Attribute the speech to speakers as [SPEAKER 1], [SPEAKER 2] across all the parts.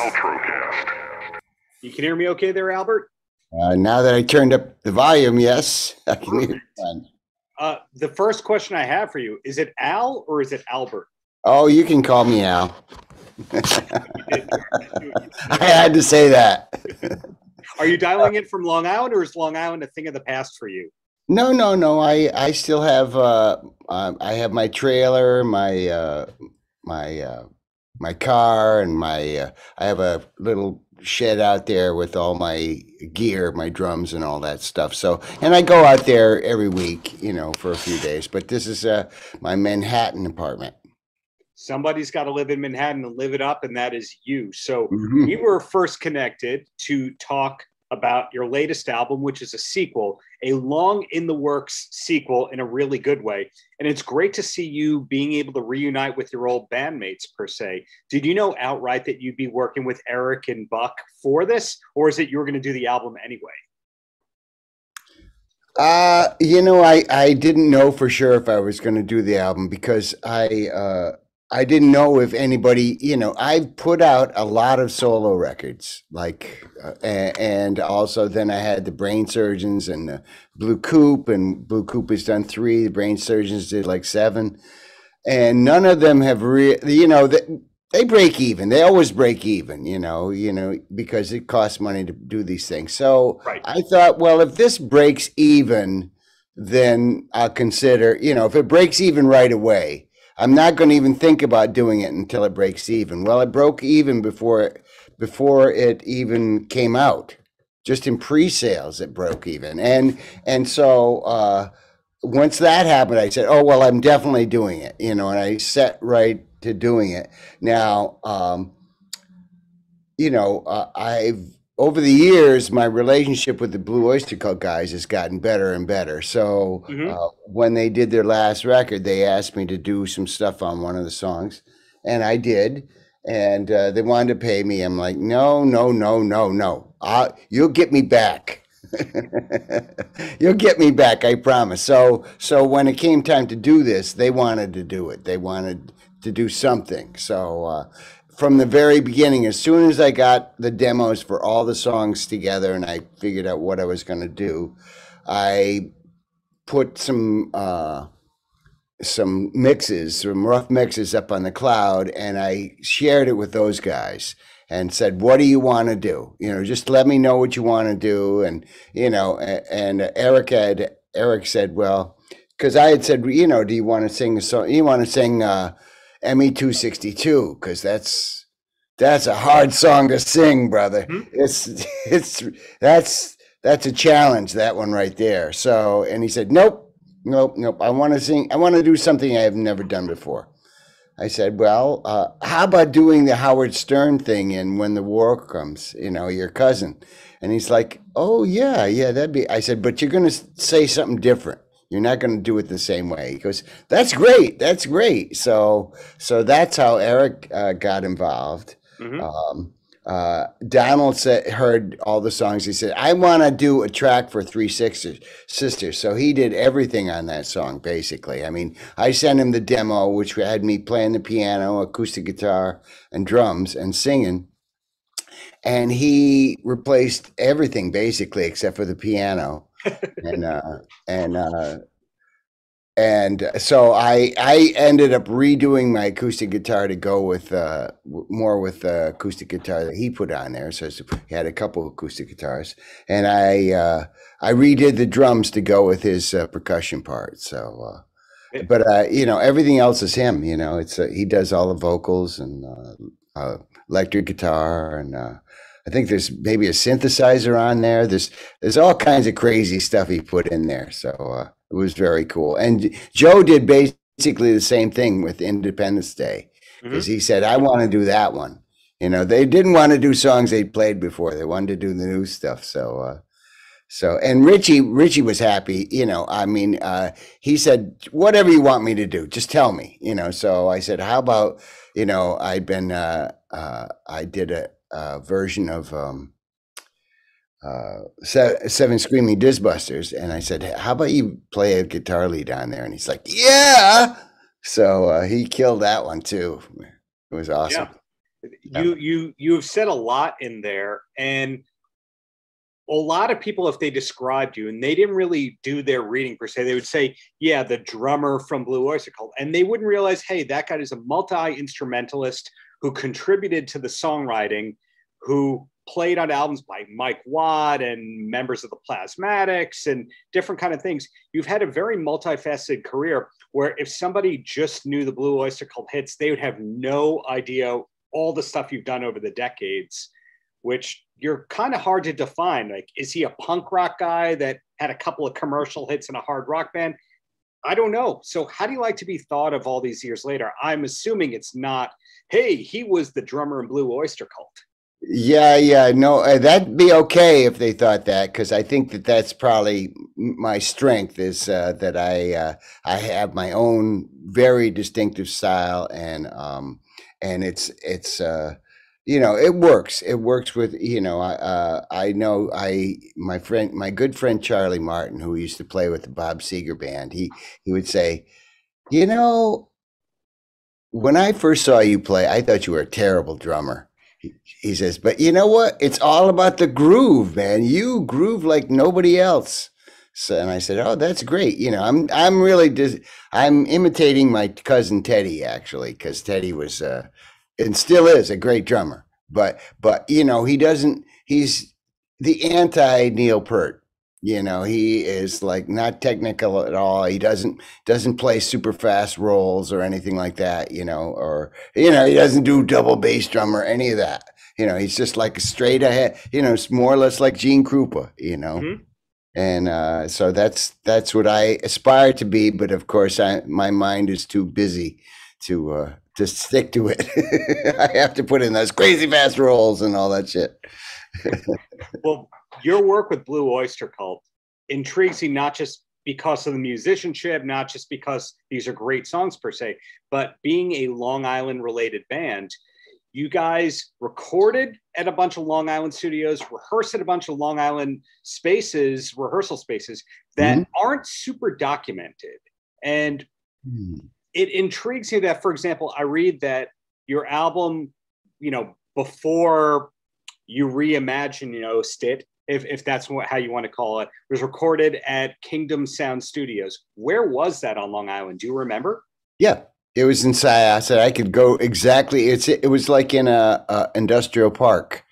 [SPEAKER 1] Paltrocast.
[SPEAKER 2] You can hear me okay there, Albert?
[SPEAKER 3] Now that I turned up the volume, yes, I can hear you.
[SPEAKER 2] The first question I have for you, is it Al or is it Albert?
[SPEAKER 3] Oh, you can call me Al. I had to say that.
[SPEAKER 2] Are you dialing in from Long Island, or is Long Island a thing of the past for you?
[SPEAKER 3] No. I still have I have my trailer, my car, and I have a little shed out there with all my gear, my drums and all that stuff. So, and I go out there every week, for a few days. But this is my Manhattan apartment.
[SPEAKER 2] Somebody's got to live in Manhattan and live it up, and that is you. So we were first connected to talk about your latest album, which is a sequel, a long in the works sequel in a really good way. And it's great to see you being able to reunite with your old bandmates, per se. Did you know outright that you'd be working with Eric and Buck for this, or is it you were going to do the album anyway?
[SPEAKER 3] I didn't know for sure if I was going to do the album because I didn't know if anybody, I've put out a lot of solo records, and also then I had the Brain Surgeons and the Blue Coupe, and Blue Coupe has done 3, the Brain Surgeons did like 7, and none of them have they break even. They always break even, because it costs money to do these things. So right. I thought, well, if this breaks even, then I'll consider, if it breaks even right away, I'm not going to even think about doing it until it breaks even. Well, it broke even before it even came out. Just in pre-sales, it broke even. And so once that happened, I said, oh, well, I'm definitely doing it, and I set right to doing it. Now, I've over the years, my relationship with the Blue Oyster Cult guys has gotten better and better. So when they did their last record, they asked me to do some stuff on one of the songs, and I did. And they wanted to pay me. I'm like, no. You'll get me back. You'll get me back, I promise. So when it came time to do this, they wanted to do it. They wanted to do something. So from the very beginning, as soon as I got the demos for all the songs together and I figured out what I was going to do, I put some mixes, some rough mixes up on the cloud, and I shared it with those guys and said, what do you want to do? Just let me know what you want to do. And, and Eric said, well, because I had said, do you want to sing a song? You want to sing ME 262, because that's a hard song to sing, brother. That's a challenge, that one right there. So, and he said, nope. I want to do something I have never done before. I said, well, how about doing the Howard Stern thing in When the War Comes, your cousin? And he's like, oh yeah, that'd be, I said, but you're going to say something different. You're not going to do it the same way. He goes, that's great. So that's how Eric got involved. Donald heard all the songs. He said, I want to do a track for Three Sisters. So he did everything on that song, basically. I mean, I sent him the demo, which had me playing the piano, acoustic guitar, and drums, and singing. And he replaced everything, basically, except for the piano. And so I ended up redoing my acoustic guitar to go with more with the acoustic guitar that he put on there. So he had a couple of acoustic guitars, and I redid the drums to go with his percussion part. So, but everything else is him. It's he does all the vocals and electric guitar, and I think there's maybe a synthesizer on there. There's all kinds of crazy stuff he put in there. So it was very cool. And Joe did basically the same thing with Independence Day, because he said, I want to do that one. They didn't want to do songs they'd played before. They wanted to do the new stuff. So and Richie was happy. He said, whatever you want me to do, just tell me. So I said, how about, I did a version of Seven Screaming Disbusters, and I said, how about you play a guitar lead on there? And he's like, yeah. So he killed that one too. It was awesome.
[SPEAKER 2] You've said a lot in there, and a lot of people, if they described you and they didn't really do their reading per se, they would say, yeah, the drummer from Blue Oyster Cult. And they wouldn't realize, hey, that guy is a multi-instrumentalist who contributed to the songwriting, who played on albums by Mike Watt and members of the Plasmatics and different kind of things. You've had a very multifaceted career where if somebody just knew the Blue Oyster Cult hits, they would have no idea all the stuff you've done over the decades, which you're kind of hard to define. Like, is he a punk rock guy that had a couple of commercial hits in a hard rock band? I don't know. So how do you like to be thought of all these years later? I'm assuming it's not, hey, he was the drummer in Blue Oyster Cult.
[SPEAKER 3] Yeah, no, that'd be okay if they thought that, because I think that that's probably my strength is that I have my own very distinctive style, and it's it works. It works with I know my good friend Charlie Martin, who used to play with the Bob Seger band. He would say, when I first saw you play, I thought you were a terrible drummer. He says, but you know what? It's all about the groove, man. You groove like nobody else. So, and I said, oh, that's great. I'm really I'm imitating my cousin Teddy, actually, because Teddy was and still is a great drummer. But he's the anti Neil Peart. He is like not technical at all. He doesn't play super fast rolls or anything like that, or he doesn't do double bass drum or any of that. He's just like straight ahead, it's more or less like Gene Krupa,
[SPEAKER 2] Mm-hmm.
[SPEAKER 3] And so that's what I aspire to be, but of course my mind is too busy to stick to it. I have to put in those crazy fast rolls and all that shit.
[SPEAKER 2] Well, your work with Blue Oyster Cult intrigues me, not just because of the musicianship, not just because these are great songs per se, but being a Long Island related band, you guys recorded at a bunch of Long Island studios, rehearsed at a bunch of Long Island rehearsal spaces that aren't super documented. And it intrigues me that, for example, I read that your album, before you reimagine, Stit, if that's how you want to call it, was recorded at Kingdom Sound Studios. Where was that on Long Island? Do you remember?
[SPEAKER 3] Yeah, it was in Syosset. I could go exactly. It was like in a industrial park,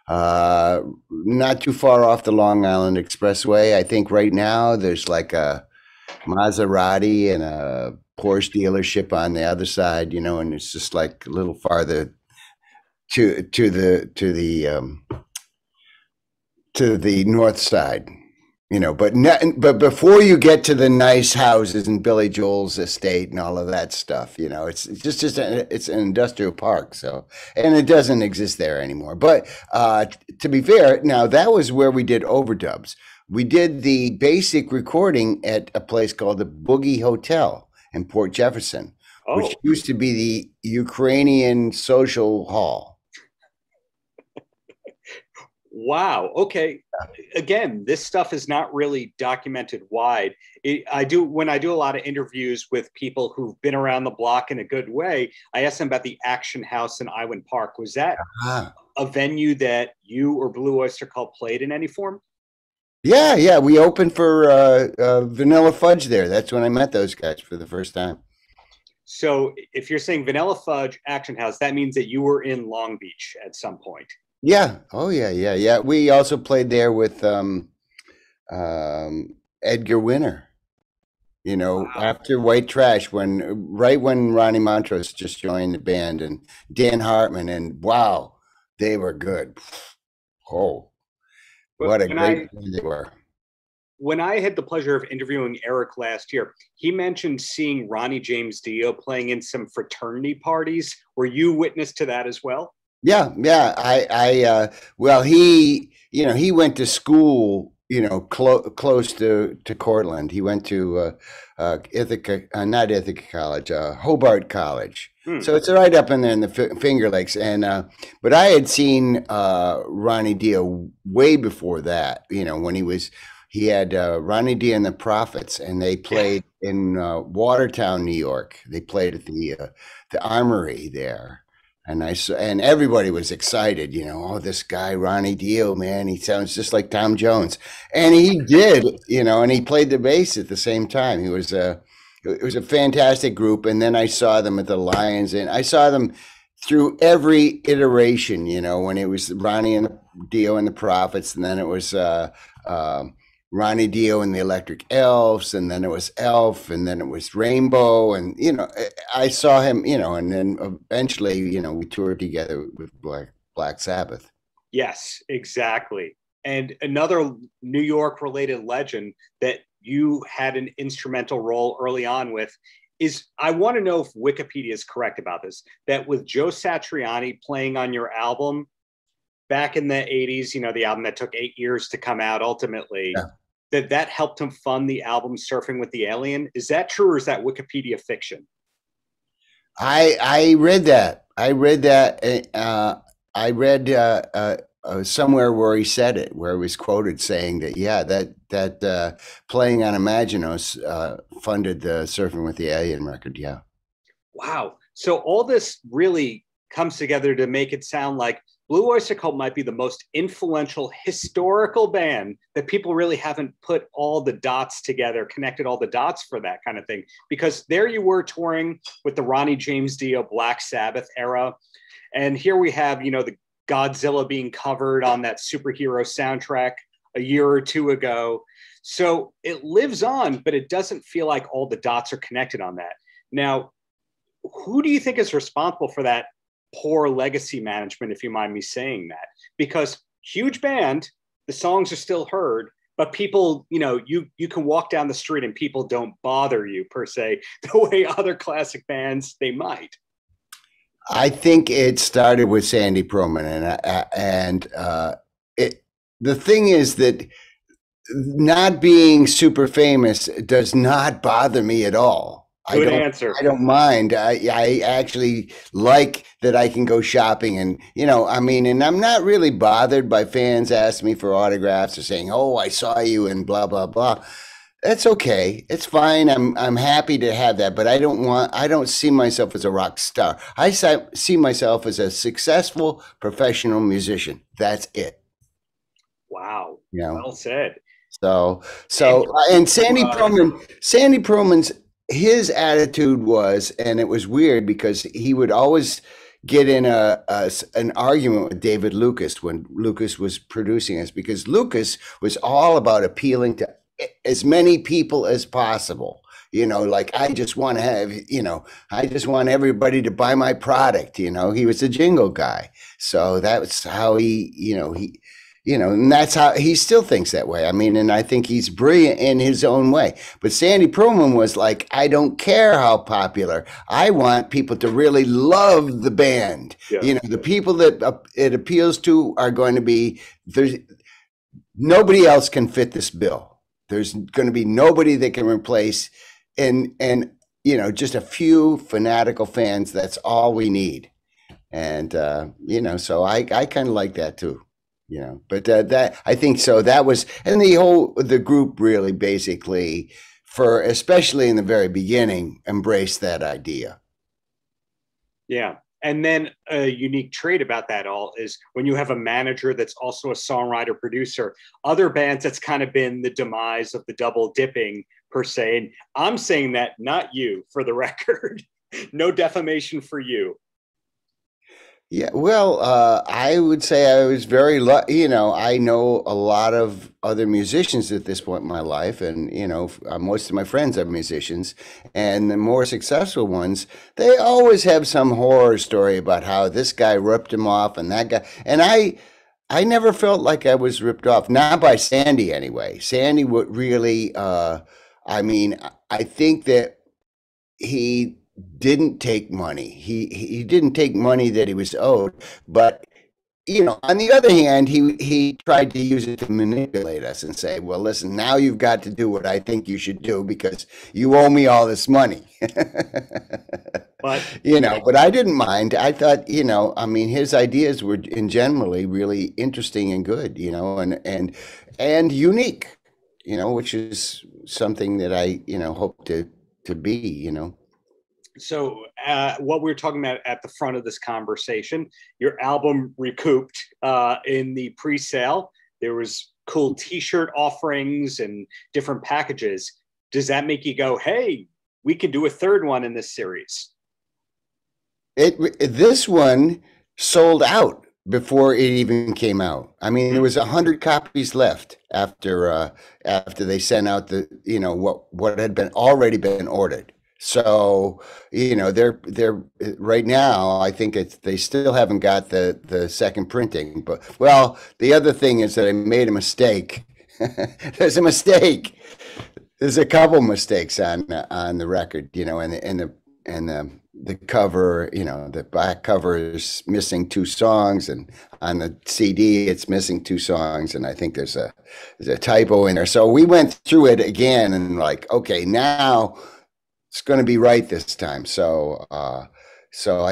[SPEAKER 3] not too far off the Long Island Expressway. I think right now there's like a Maserati and a Porsche dealership on the other side, and it's just like a little farther to the north side, but before you get to the nice houses and Billy Joel's estate and all of that stuff, it's just it's an industrial park. So, and it doesn't exist there anymore. But to be fair, now that was where we did overdubs. We did the basic recording at a place called the Boogie Hotel in Port Jefferson, which used to be the Ukrainian Social Hall.
[SPEAKER 2] Wow. Okay. Again, this stuff is not really documented wide. When I do a lot of interviews with people who've been around the block in a good way, I ask them about the Action House in Iwan Park. Was that a venue that you or Blue Oyster Cult played in any form?
[SPEAKER 3] Yeah. We opened for Vanilla Fudge there. That's when I met those guys for the first time.
[SPEAKER 2] So if you're saying Vanilla Fudge, Action House, that means that you were in Long Beach at some point.
[SPEAKER 3] Yeah. Oh, yeah. We also played there with Edgar Winter, wow. After White Trash, right when Ronnie Montrose just joined the band, and Dan Hartman, and wow, they were good. Oh, what a great band they were.
[SPEAKER 2] When I had the pleasure of interviewing Eric last year, he mentioned seeing Ronnie James Dio playing in some fraternity parties. Were you witness to that as well?
[SPEAKER 3] Yeah. Well, he went to school, close to Cortland. He went to not Ithaca College, Hobart College. So it's right up in there in the Finger Lakes. And but I had seen Ronnie Dio way before that. When he had Ronnie Dio and the Prophets, and they played in Watertown, New York. They played at the Armory there. and everybody was excited, oh, this guy, Ronnie Dio, man, he sounds just like Tom Jones. And he did, and he played the bass at the same time. It was a fantastic group. And then I saw them at the Lions, and I saw them through every iteration, when it was Ronnie and Dio and the Prophets, and then it was Ronnie Dio and the Electric Elves, and then it was Elf, and then it was Rainbow, and I saw him, and then eventually, we toured together with Black Sabbath.
[SPEAKER 2] Yes, exactly. And another New York related legend that you had an instrumental role early on with is, I want to know if Wikipedia is correct about this, that with Joe Satriani playing on your album back in the 80s, the album that took 8 years to come out ultimately, that helped him fund the album Surfing with the Alien. Is that true, or is that Wikipedia fiction?
[SPEAKER 3] I read that. I read somewhere where he said it, where he was quoted saying that, that playing on Imaginos funded the Surfing with the Alien record. Yeah.
[SPEAKER 2] Wow. So all this really comes together to make it sound like Blue Oyster Cult might be the most influential historical band that people really haven't put all the dots together, connected all the dots for that kind of thing. Because there you were touring with the Ronnie James Dio Black Sabbath era. And here we have, the Godzilla being covered on that superhero soundtrack a year or two ago. So it lives on, but it doesn't feel like all the dots are connected on that. Now, who do you think is responsible for that poor legacy management, if you mind me saying that? Because huge band, the songs are still heard, but people, you can walk down the street and people don't bother you per se, the way other classic bands, they might.
[SPEAKER 3] I think it started with Sandy Pearlman, and the thing is that not being super famous does not bother me at all.
[SPEAKER 2] Good answer.
[SPEAKER 3] I don't mind. I actually like that I can go shopping and, and I'm not really bothered by fans asking me for autographs or saying, oh, I saw you and blah, blah, blah. That's okay. It's fine. I'm happy to have that, but I don't see myself as a rock star. I see myself as a successful professional musician. That's it.
[SPEAKER 2] Wow. Well said.
[SPEAKER 3] And Sandy Pearlman's, his attitude was, and it was weird because he would always get in an argument with David Lucas when Lucas was producing us, because Lucas was all about appealing to as many people as possible. Like, I just want to have, I just want everybody to buy my product. He was a jingle guy. So that's how and that's how he still thinks that way. And I think he's brilliant in his own way. But Sandy Pearlman was like, I don't care how popular. I want people to really love the band. Yeah. The people that it appeals to are going to be, nobody else can fit this bill. There's going to be nobody that can replace, and just a few fanatical fans. That's all we need. And, so I kind of like that too. But that, I think so. That was, and the group really basically, especially in the very beginning, embraced that idea.
[SPEAKER 2] Yeah. And then a unique trait about that all is when you have a manager that's also a songwriter producer. Other bands, that's kind of been the demise of the double dipping per se. And I'm saying that, not you, for the record. No defamation for you.
[SPEAKER 3] Yeah, well, I would say I was very lucky. I know a lot of other musicians at this point in my life, and most of my friends are musicians, and the more successful ones, they always have some horror story about how this guy ripped him off and that guy. And I never felt like I was ripped off, not by Sandy anyway. Sandy would really, I think that he didn't take money. He didn't take money that he was owed, but on the other hand, he tried to use it to manipulate us and say, well, listen, now you've got to do what I think you should do because you owe me all this money. But but I didn't mind. I thought, his ideas were in generally really interesting and good, and unique, which is something that I hope to be.
[SPEAKER 2] So what we were talking about at the front of this conversation, your album recouped in the pre-sale. There was cool t-shirt offerings and different packages. Does that make you go, hey, we can do a third one in this series?
[SPEAKER 3] This one sold out before it even came out. I mean, there was 100 copies left after they sent out the what had been already been ordered. So they're right now. I think they still haven't got the second printing. But well, the other thing is that I made a mistake. There's a mistake. There's a couple mistakes on the record. And the cover, the back cover is missing 2 songs, and on the CD it's missing 2 songs, and I think there's a typo in there. So we went through it again and like, okay, now it's going to be right this time. So I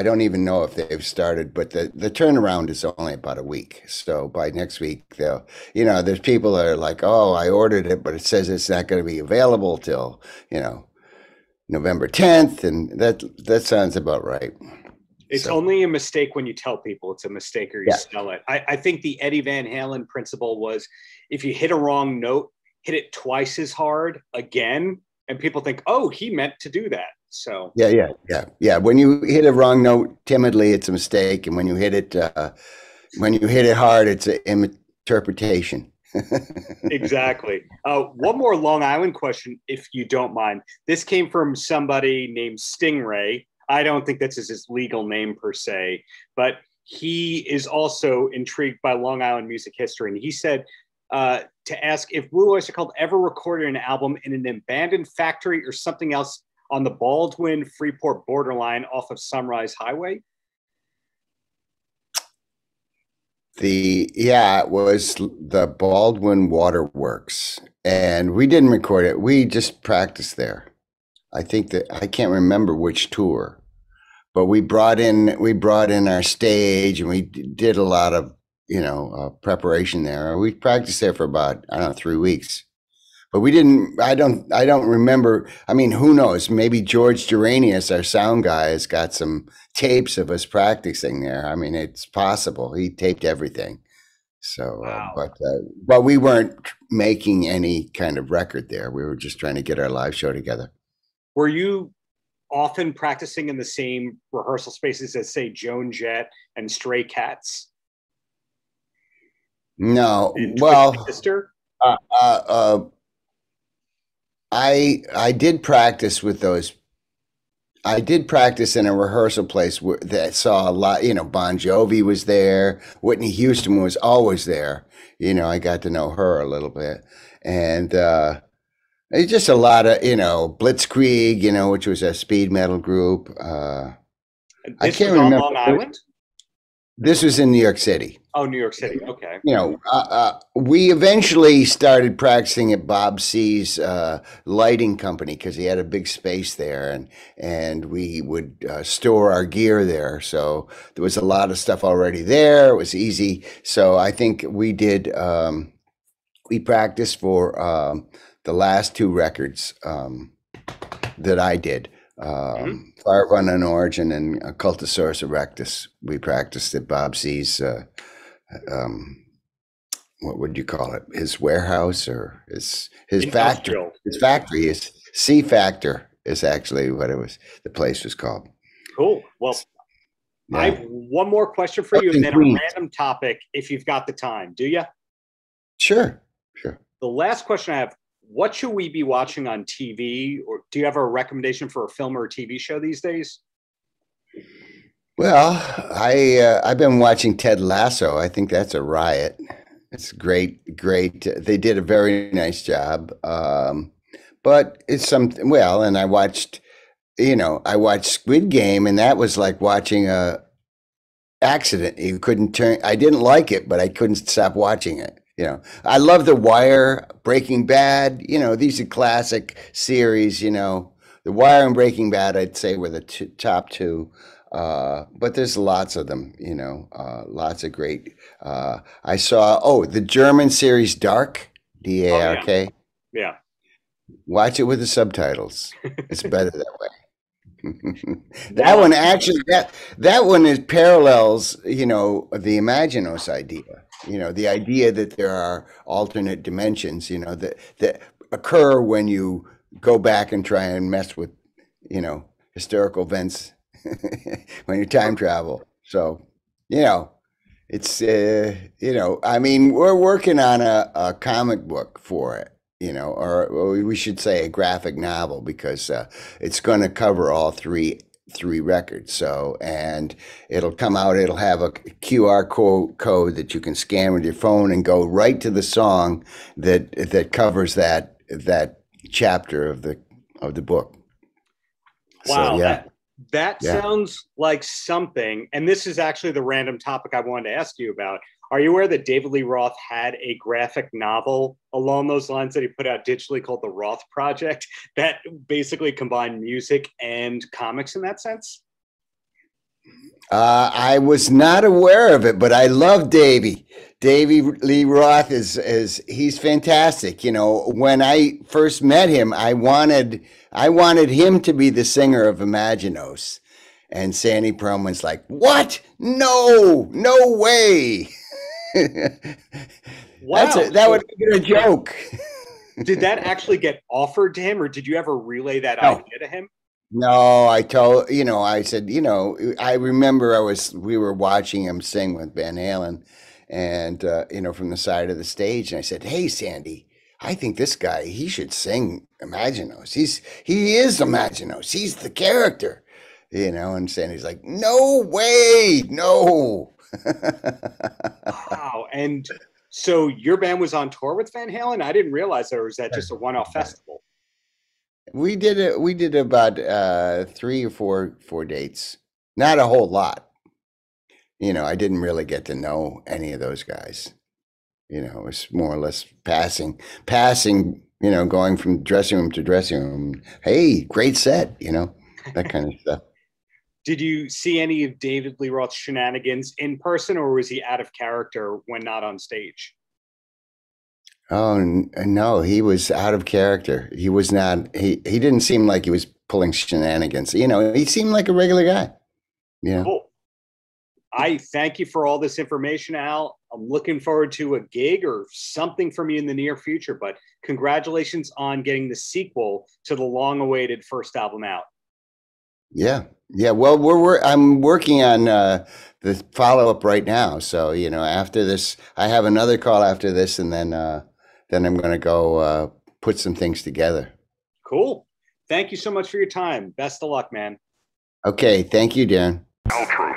[SPEAKER 3] don't even know if they've started, but the turnaround is only about a week. So by next week they'll, there's people that are like, oh, I ordered it, but it says it's not going to be available till, November 10th, and that sounds about right.
[SPEAKER 2] It's only a mistake when you tell people it's a mistake or you sell it. I think the Eddie Van Halen principle was, if you hit a wrong note, hit it twice as hard again, and people think, oh, he meant to do that. So yeah. When you hit a wrong note timidly, it's a mistake, and when you hit it hard, it's an interpretation. Exactly. One more Long Island question, if you don't mind. This came from somebody named Stingray. I don't think that's his legal name per se, but he is also intrigued by Long Island music history. And he said to ask if Blue Oyster Cult ever recorded an album in an abandoned factory or something else on the Baldwin Freeport borderline off of Sunrise Highway. It was the Baldwin Waterworks, and we didn't record it. We just practiced there. I think that I can't remember which tour, but we brought in our stage, and we did a lot of preparation there. We practiced there for about 3 weeks. But we didn't. I don't remember. I mean, who knows? Maybe George Duranius, our sound guy, has got some tapes of us practicing there. I mean, it's possible. He taped everything. So, wow. But we weren't making any kind of record there. We were just trying to get our live show together. Were you often practicing in the same rehearsal spaces as, say, Joan Jett and Stray Cats? No. Well, sister. I did practice with those. I did practice in a rehearsal place that saw a lot. Bon Jovi was there. Whitney Houston was always there. I got to know her a little bit, and it's just a lot of Blitzkrieg. Which was a speed metal group. I can't remember. Long Island. This was in New York City. Oh, New York City. Okay. We eventually started practicing at Bob C's lighting company because he had a big space there, and we would store our gear there. So there was a lot of stuff already there. It was easy. So I think we did. We practiced for the last 2 records that I did. Fire Run on Origin and Cultosaurus Erectus. We practiced at Bob C's. What would you call it? His warehouse or his factory? His factory is C Factor is actually what it was. The place was called. Cool. Well, yeah. I have one more question for you, and then a random topic, if you've got the time. Do you? Sure. The last question I have: what should we be watching on TV, or do you have a recommendation for a film or a TV show these days? Well, I've been watching Ted Lasso. I think that's a riot. It's great. They did a very nice job. But it's something. Well, and I watched Squid Game, and that was like watching a accident. You couldn't turn. I didn't like it, but I couldn't stop watching it. I love The Wire, Breaking Bad. These are classic series. The Wire and Breaking Bad, I'd say, were the top 2. But there's lots of them. Lots of great. I saw the German series Dark, DARK. Yeah. Watch it with the subtitles. It's better that way.
[SPEAKER 3] That one actually, that one is parallels, you know, the Imaginos idea. You know, the idea that there are alternate dimensions, you know, that occur when you go back and try and mess with, you know, historical events when you time travel. So, you know, it's you know, I mean, we're working on a comic book for it, you know, or we should say a graphic novel, because it's going to cover all three records. So, and it'll come out, it'll have a QR code that you can scan with your phone and go right to the song that covers that chapter of the book.
[SPEAKER 2] Wow.
[SPEAKER 3] So, yeah.
[SPEAKER 2] That sounds like something, and this is actually the random topic I wanted to ask you about. Are you aware that David Lee Roth had a graphic novel along those lines that he put out digitally called The Roth Project that basically combined music and comics in that sense?
[SPEAKER 3] I was not aware of it, but I love Davey. Davey Lee Roth he's fantastic. You know, when I first met him, I wanted him to be the singer of Imaginos. And Sandy Perlman's like, "What? No way."
[SPEAKER 2] Wow.
[SPEAKER 3] That would have been a joke.
[SPEAKER 2] Did that actually get offered to him, or did you ever relay that idea to him?
[SPEAKER 3] No, I said, you know, I remember we were watching him sing with Van Halen, and you know, from the side of the stage, and I said, "Hey, Sandy, I think this guy, he should sing Imaginos. He is Imaginos. He's the character." You know, and Sandy's like, "No way, no."
[SPEAKER 2] Wow. And so your band was on tour with Van Halen? I didn't realize that, or was that just a one-off festival?
[SPEAKER 3] We did about 3 or 4 dates. Not a whole lot. You know, I didn't really get to know any of those guys. You know, it was more or less passing, you know, going from dressing room to dressing room. Hey, great set, you know, that kind of stuff.
[SPEAKER 2] Did you see any of David Lee Roth's shenanigans in person, or was he out of character when not on stage?
[SPEAKER 3] Oh, no, he was out of character. He was not, he didn't seem like he was pulling shenanigans. You know, he seemed like a regular guy. Yeah.
[SPEAKER 2] Cool. I thank you for all this information, Al. I'm looking forward to a gig or something from you in the near future, but congratulations on getting the sequel to the long-awaited first album out.
[SPEAKER 3] Yeah. Yeah. Well, I'm working on the follow-up right now. So, you know, after this, I have another call after this, and then I'm going to go put some things together.
[SPEAKER 2] Cool. Thank you so much for your time. Best of luck, man.
[SPEAKER 3] Okay. Thank you, Darren.
[SPEAKER 1] Paltrow.